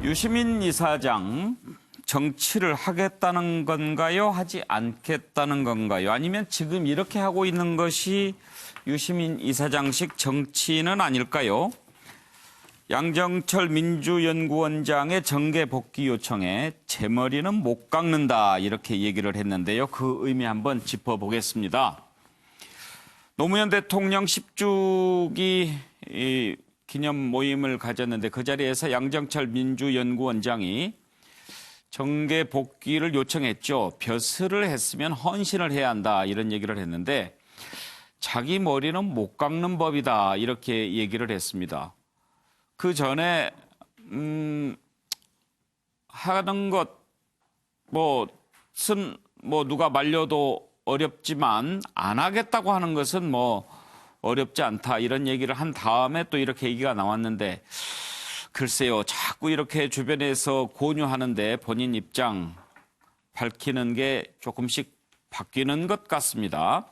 유시민 이사장 정치를 하겠다는 건가요? 하지 않겠다는 건가요? 아니면 지금 이렇게 하고 있는 것이 유시민 이사장식 정치는 아닐까요? 양정철 민주연구원장의 정계 복귀 요청에 제 머리는 못 깎는다 이렇게 얘기를 했는데요. 그 의미 한번 짚어보겠습니다. 노무현 대통령 10주기 기념 모임을 가졌는데 그 자리에서 양정철 민주연구원장이 정계 복귀를 요청했죠. 벼슬을 했으면 헌신을 해야 한다 이런 얘기를 했는데 자기 머리는 못 깎는 법이다 이렇게 얘기를 했습니다. 그 전에 하는 것은 누가 말려도 어렵지만 안 하겠다고 하는 것은 어렵지 않다 이런 얘기를 한 다음에 또 이렇게 얘기가 나왔는데 글쎄요 자꾸 이렇게 주변에서 권유하는데 본인 입장 밝히는 게 조금씩 바뀌는 것 같습니다.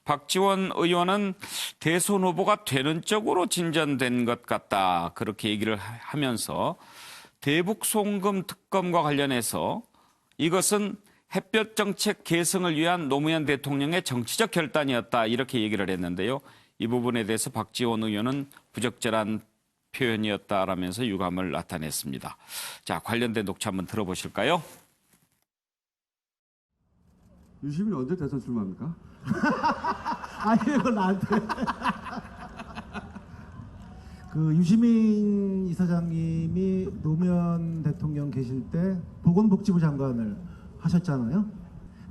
박지원 의원은 대선 후보가 되는 쪽으로 진전된 것 같다 그렇게 얘기를 하면서 대북 송금 특검과 관련해서 이것은 햇볕 정책 계승을 위한 노무현 대통령의 정치적 결단이었다 이렇게 얘기를 했는데요. 이 부분에 대해서 박지원 의원은 부적절한 표현이었다라면서 유감을 나타냈습니다. 자, 관련된 녹취 한번 들어보실까요? 유시민이 언제 대선 출마합니까? 아니 이걸 나한테 그 유시민 이사장님이 노무현 대통령 계실 때 보건복지부 장관을 하셨잖아요.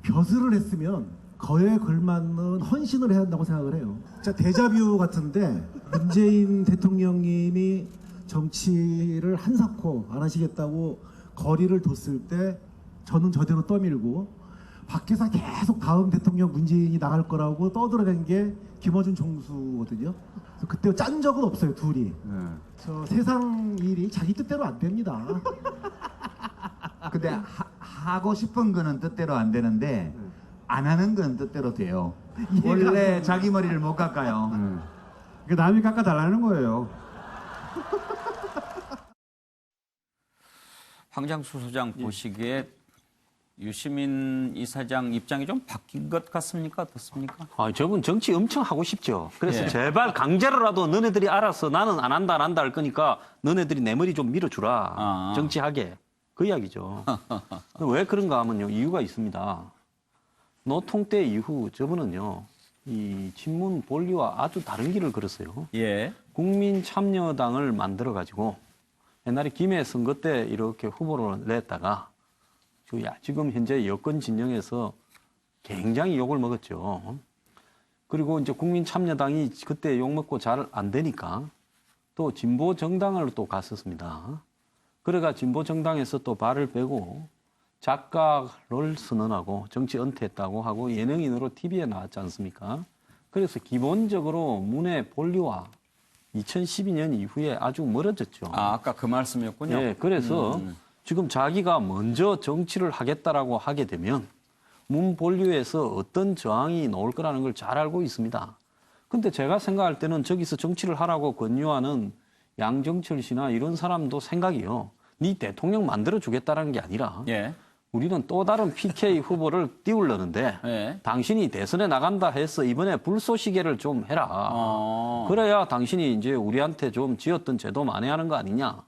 벼슬을 했으면 거에 걸맞는 헌신을 해야 한다고 생각을 해요. 진짜 데자뷰 같은데 문재인 대통령님이 정치를 한사코 안 하시겠다고 거리를 뒀을 때 저는 저대로 떠밀고 밖에서 계속 다음 대통령 문재인이 나갈 거라고 떠들어댄 게 김어준 총수거든요. 그래서 그때 짠 적은 없어요, 둘이. 네. 저 세상 일이 자기 뜻대로 안 됩니다. 근데 하고 싶은 거는 뜻대로 안 되는데 안 하는 건 뜻대로 돼요. 원래 자기 머리를 못 깎아요. 네. 남이 깎아달라는 거예요. 황장수 소장 보시기에 유시민 이사장 입장이 좀 바뀐 것 같습니까? 어떻습니까? 저분 정치 엄청 하고 싶죠. 그래서 예. 제발 강제로라도 너네들이 알아서 나는 안 한다 할 거니까 너네들이 내 머리 좀 밀어주라. 정치하게. 그 이야기죠. 왜 그런가 하면요. 이유가 있습니다. 노통 때 이후 저분은요. 이 친문 본리와 아주 다른 길을 걸었어요. 예. 국민참여당을 만들어가지고 옛날에 김해 선거 때 이렇게 후보를 냈다가 지금 현재 여권 진영에서 굉장히 욕을 먹었죠. 그리고 이제 국민참여당이 그때 욕먹고 잘 안 되니까 또 진보 정당을 또 갔었습니다. 그래가 진보 정당에서 또 발을 빼고 작가를 선언하고 정치 은퇴했다고 하고 예능인으로 TV에 나왔지 않습니까? 그래서 기본적으로 문의 본리와 2012년 이후에 아주 멀어졌죠. 아까 그 말씀이었군요. 네, 그래서 지금 자기가 먼저 정치를 하겠다라고 하게 되면 문 본류에서 어떤 저항이 나올 거라는 걸 잘 알고 있습니다. 근데 제가 생각할 때는 저기서 정치를 하라고 권유하는 양정철 씨나 이런 사람도 생각이요. 네 대통령 만들어 주겠다라는 게 아니라 예. 우리는 또 다른 PK 후보를 띄우려는데 예. 당신이 대선에 나간다 해서 이번에 불쏘시개를 좀 해라. 그래야 당신이 이제 우리한테 좀 지었던 제도 만회하는 거 아니냐.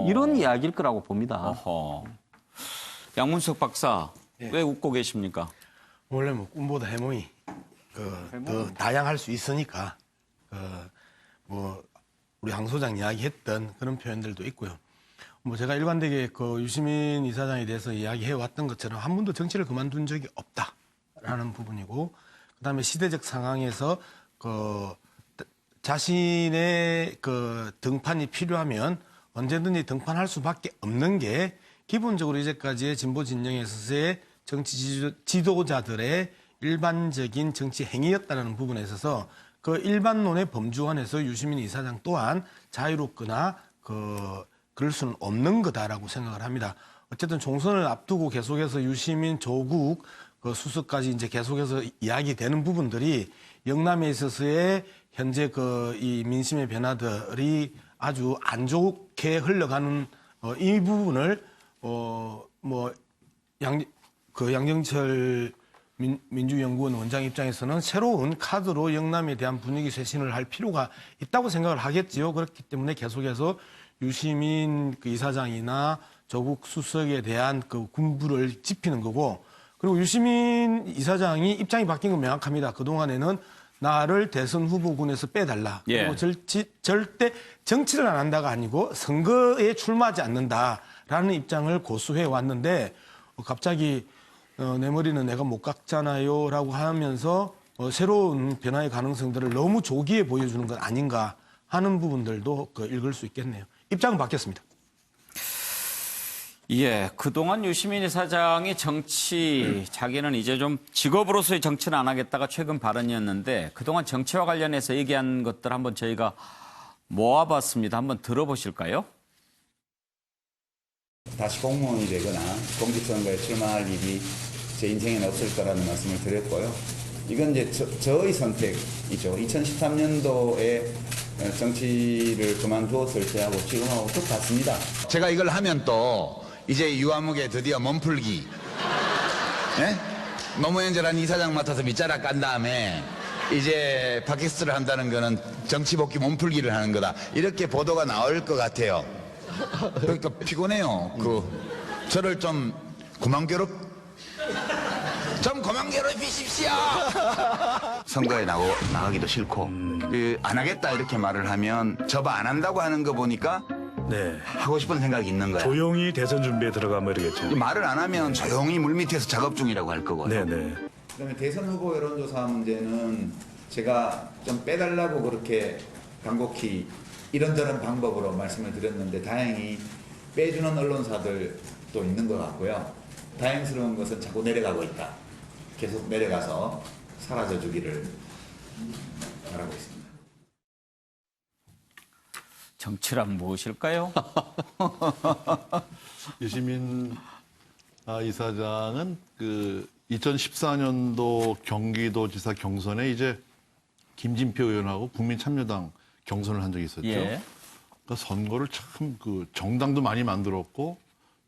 이런 이야기일 거라고 봅니다. 어허. 양문석 박사, 왜 웃고 계십니까? 원래 꿈보다 해몽이 더 다양할 수 있으니까 우리 황 소장 이야기했던 그런 표현들도 있고요. 제가 일관되게 유시민 이사장에 대해서 이야기해 왔던 것처럼 한 번도 정치를 그만둔 적이 없다라는 부분이고, 그다음에 시대적 상황에서 자신의 등판이 필요하면 언제든지 등판할 수밖에 없는 게 기본적으로 이제까지의 진보 진영에서의 정치 지도자들의 일반적인 정치 행위였다는 부분에 있어서 그 일반론의 범주 안에서 유시민 이사장 또한 자유롭거나 그럴 수는 없는 거다라고 생각을 합니다. 어쨌든 총선을 앞두고 계속해서 유시민 조국 수습까지 이제 계속해서 이야기되는 부분들이 영남에 있어서의 현재 이 민심의 변화들이 아주 안 좋게 흘러가는 이 부분을 양정철 민주연구원 원장 입장에서는 새로운 카드로 영남에 대한 분위기 쇄신을 할 필요가 있다고 생각을 하겠지요. 그렇기 때문에 계속해서 유시민 그 이사장이나 조국 수석에 대한 그 군부를 짚히는 거고, 그리고 유시민 이사장이 입장이 바뀐 건 명확합니다. 그동안에는 나를 대선 후보군에서 빼달라. 예. 그리고 절대 정치를 안 한다가 아니고 선거에 출마하지 않는다라는 입장을 고수해 왔는데 갑자기 내 머리는 내가 못 깎잖아요라고 하면서 새로운 변화의 가능성들을 너무 조기에 보여주는 건 아닌가 하는 부분들도 읽을 수 있겠네요. 입장은 바뀌었습니다. 예, 그동안 유시민 이사장이 자기는 이제 좀 직업으로서의 정치는 안 하겠다가 최근 발언이었는데 그동안 정치와 관련해서 얘기한 것들 한번 저희가 모아봤습니다. 한번 들어보실까요? 다시 공무원이 되거나 공직선거에 출마할 일이 제 인생에는 없을 거라는 말씀을 드렸고요. 이건 이제 저의 선택이죠. 2013년도에 정치를 그만두었을 때하고 지금하고 똑같습니다. 제가 이걸 하면 또 이제 유아무개 드디어 몸풀기. 예? 노무현재란 이사장 맡아서 밑자락 깐 다음에 이제 팟캐스트를 한다는 거는 정치 복귀 몸풀기를 하는 거다. 이렇게 보도가 나올 것 같아요. 그러니까 피곤해요. 저를 좀 그만 괴롭히십시오. 선거에 나가기도 싫고 안 하겠다 이렇게 말을 하면 저봐 안 한다고 하는 거 보니까 네. 하고 싶은 생각이 있는 거야. 조용히 대선 준비에 들어가면 이러겠죠. 말을 안 하면 조용히 물밑에서 작업 중이라고 할 거고요. 네네. 그다음에 대선 후보 여론조사 문제는 제가 좀 빼달라고 그렇게 간곡히 이런저런 방법으로 말씀을 드렸는데 다행히 빼주는 언론사들도 있는 것 같고요. 다행스러운 것은 자꾸 내려가고 있다. 계속 내려가서 사라져 주기를 바라고 있습니다. 정치란 무엇일까요? 유시민 이사장은 그 2014년도 경기도지사 경선에 이제 김진표 의원하고 국민참여당 경선을 한 적이 있었죠. 예. 그러니까 선거를 참 정당도 많이 만들었고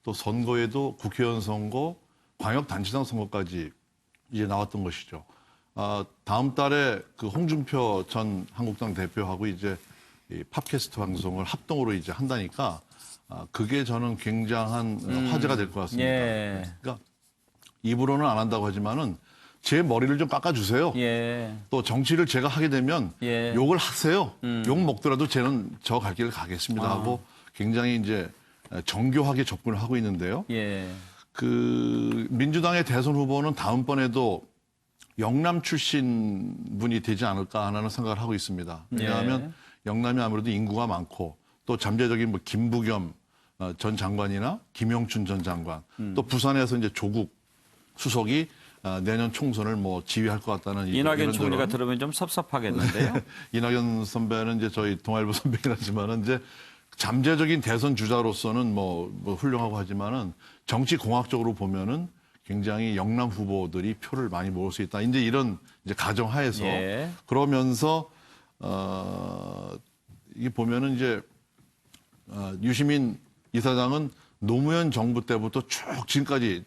또 선거에도 국회의원 선거, 광역단체장 선거까지 이제 나왔던 것이죠. 다음 달에 그 홍준표 전 한국당 대표하고 이제 이 팟캐스트 방송을 합동으로 이제 한다니까 그게 저는 굉장한 화제가 될 것 같습니다. 예. 그러니까 입으로는 안 한다고 하지만은 제 머리를 좀 깎아주세요. 예. 또 정치를 제가 하게 되면 예. 욕을 하세요. 욕 먹더라도 저는 저 갈 길을 가겠습니다 하고 굉장히 이제 정교하게 접근을 하고 있는데요. 예. 그 민주당의 대선 후보는 다음번에도 영남 출신 분이 되지 않을까 하는 생각을 하고 있습니다. 왜냐하면 영남이 아무래도 인구가 많고 또 잠재적인 뭐 김부겸 전 장관이나 김영춘 전 장관 또 부산에서 이제 조국 수석이 내년 총선을 뭐 지휘할 것 같다는 이낙연 총리가 들으면 좀 섭섭하겠는데요. 이낙연 선배는 이제 저희 동아일보 선배긴 하지만은 이제 잠재적인 대선 주자로서는 뭐 훌륭하고 하지만은 정치 공학적으로 보면은 굉장히 영남 후보들이 표를 많이 모을 수 있다. 이제 이런 이제 가정하에서 예. 그러면서 이게 보면은 이제 유시민 이사장은 노무현 정부 때부터 쭉 지금까지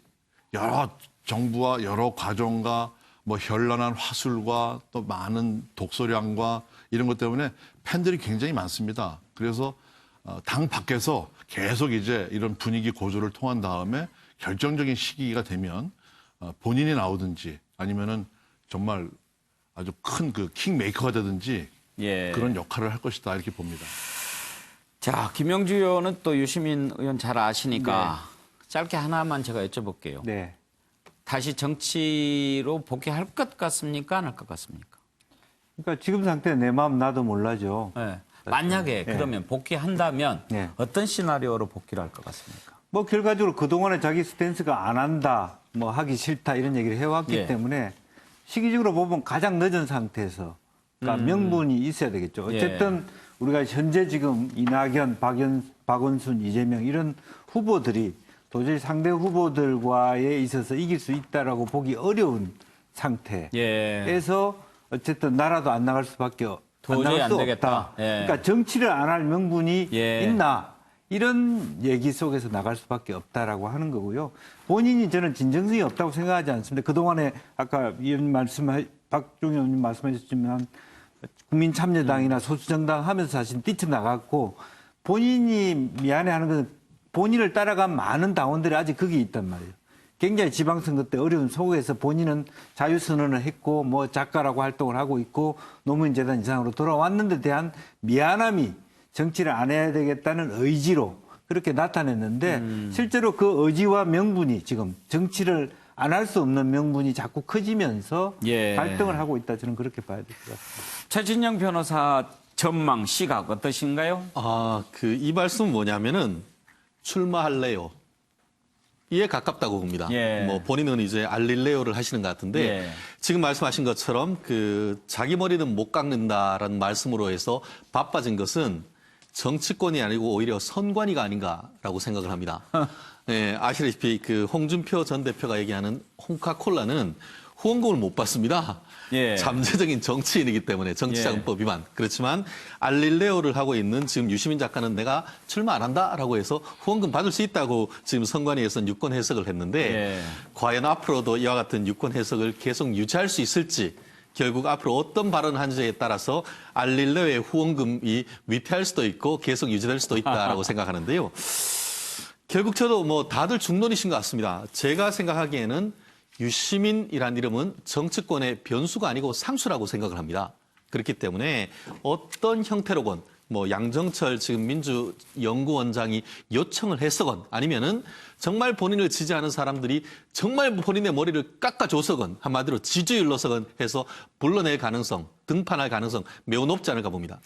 여러 정부와 여러 과정과 뭐 현란한 화술과 또 많은 독서량과 이런 것 때문에 팬들이 굉장히 많습니다. 그래서 당 밖에서 계속 이제 이런 분위기 고조를 통한 다음에 결정적인 시기가 되면 본인이 나오든지 아니면은 정말 아주 큰 그 킹메이커가 되든지 예. 그런 역할을 할 것이다 이렇게 봅니다. 자, 김영주 의원은 또 유시민 의원 잘 아시니까 짧게 하나만 제가 여쭤볼게요. 네. 다시 정치로 복귀할 것 같습니까? 안 할 것 같습니까? 그러니까 지금 상태 내 마음 나도 몰라죠. 네. 만약에 그러면 복귀한다면 네. 어떤 시나리오로 복귀를 할 것 같습니까? 뭐 결과적으로 그동안에 자기 스탠스가 안 한다, 뭐 하기 싫다 이런 얘기를 해왔기 예. 때문에 시기적으로 보면 가장 늦은 상태에서 그러니까 명분이 있어야 되겠죠. 어쨌든 우리가 현재 지금 이낙연, 박원순, 이재명 이런 후보들이 도저히 상대 후보들과에 있어서 이길 수 있다라고 보기 어려운 상태에서 어쨌든 나라도 안 나갈 수밖에 안 도저히 나갈 안 수 되겠다. 없다. 예. 그러니까 정치를 안 할 명분이 예. 있나 이런 얘기 속에서 나갈 수밖에 없다라고 하는 거고요. 본인이 저는 진정성이 없다고 생각하지 않습니다. 그동안에 아까 박종희 의원님 말씀하셨지만 국민참여당이나 소수정당 하면서 사실 뛰쳐나갔고 본인이 미안해하는 것은 본인을 따라간 많은 당원들이 아직 거기 있단 말이에요. 굉장히 지방선거 때 어려운 속에서 본인은 자유선언을 했고 뭐 작가라고 활동을 하고 있고 노무현재단 이상으로 돌아왔는데 대한 미안함이 정치를 안 해야 되겠다는 의지로 그렇게 나타냈는데 실제로 그 의지와 명분이 지금 정치를 안 할 수 없는 명분이 자꾸 커지면서 예. 발등을 하고 있다. 저는 그렇게 봐야 될 것 같습니다. 최진영 변호사 전망 시각 어떠신가요? 이 말씀은 뭐냐면은 출마할래요. 이에 가깝다고 봅니다. 예. 뭐 본인은 이제 알릴레오를 하시는 것 같은데 예. 지금 말씀하신 것처럼 자기 머리는 못 깎는다라는 말씀으로 해서 바빠진 것은 정치권이 아니고 오히려 선관위가 아닌가라고 생각을 합니다. 예, 아시다시피 홍준표 전 대표가 얘기하는 홍카콜라는 후원금을 못 받습니다. 예. 잠재적인 정치인이기 때문에 정치자금법 위반. 그렇지만 알릴레오를 하고 있는 지금 유시민 작가는 내가 출마 안 한다라고 해서 후원금 받을 수 있다고 지금 선관위에서는 유권 해석을 했는데 예. 과연 앞으로도 이와 같은 유권 해석을 계속 유지할 수 있을지 결국 앞으로 어떤 발언을 하는지에 따라서 알릴레오의 후원금이 위태할 수도 있고 계속 유지될 수도 있다라고 생각하는데요. 결국 저도 뭐 다들 중론이신 것 같습니다. 제가 생각하기에는 유시민이란 이름은 정치권의 변수가 아니고 상수라고 생각을 합니다. 그렇기 때문에 어떤 형태로건 뭐 양정철 지금 민주연구원장이 요청을 했어건 아니면은 정말 본인을 지지하는 사람들이 정말 본인의 머리를 깎아줘서건 한마디로 지지율로서건 해서 불러낼 가능성, 등판할 가능성 매우 높지 않을까 봅니다.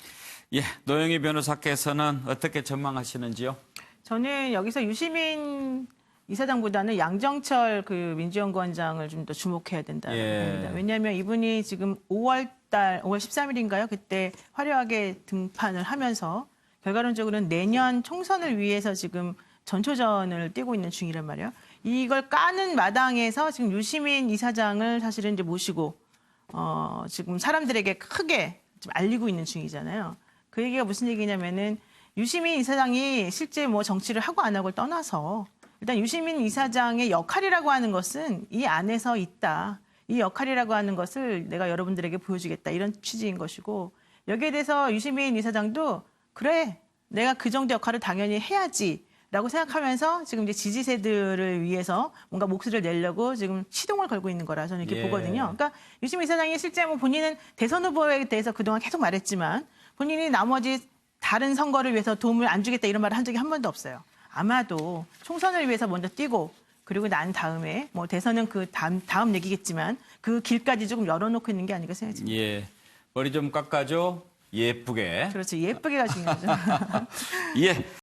예, 노영희 변호사께서는 어떻게 전망하시는지요? 저는 여기서 유시민 이사장보다는 양정철 민주연구원장을 좀 더 주목해야 된다고 봅니다. 왜냐하면 이분이 지금 5월 13일인가요? 그때 화려하게 등판을 하면서 결과론적으로는 내년 총선을 위해서 지금 전초전을 뛰고 있는 중이란 말이에요. 이걸 까는 마당에서 지금 유시민 이사장을 사실은 이제 모시고 지금 사람들에게 크게 좀 알리고 있는 중이잖아요. 그 얘기가 무슨 얘기냐면은 유시민 이사장이 실제 뭐 정치를 하고 안 하고를 떠나서 일단 유시민 이사장의 역할이라고 하는 것은 이 안에서 있다. 이 역할이라고 하는 것을 내가 여러분들에게 보여주겠다. 이런 취지인 것이고 여기에 대해서 유시민 이사장도 그래 내가 그 정도 역할을 당연히 해야지라고 생각하면서 지금 이제 지지세들을 위해서 뭔가 목소리를 내려고 지금 시동을 걸고 있는 거라 저는 이렇게 보거든요. 그러니까 유시민 이사장이 실제 뭐 본인은 대선 후보에 대해서 그동안 계속 말했지만 본인이 나머지 다른 선거를 위해서 도움을 안 주겠다 이런 말을 한 적이 한 번도 없어요. 아마도 총선을 위해서 먼저 뛰고 그리고 난 다음에 뭐 대선은 그 다음 얘기겠지만 그 길까지 조금 열어놓고 있는 게 아닌가 생각이 듭니다. 예, 머리 좀 깎아줘. 예쁘게. 그렇죠. 예쁘게가 중요하죠. 예.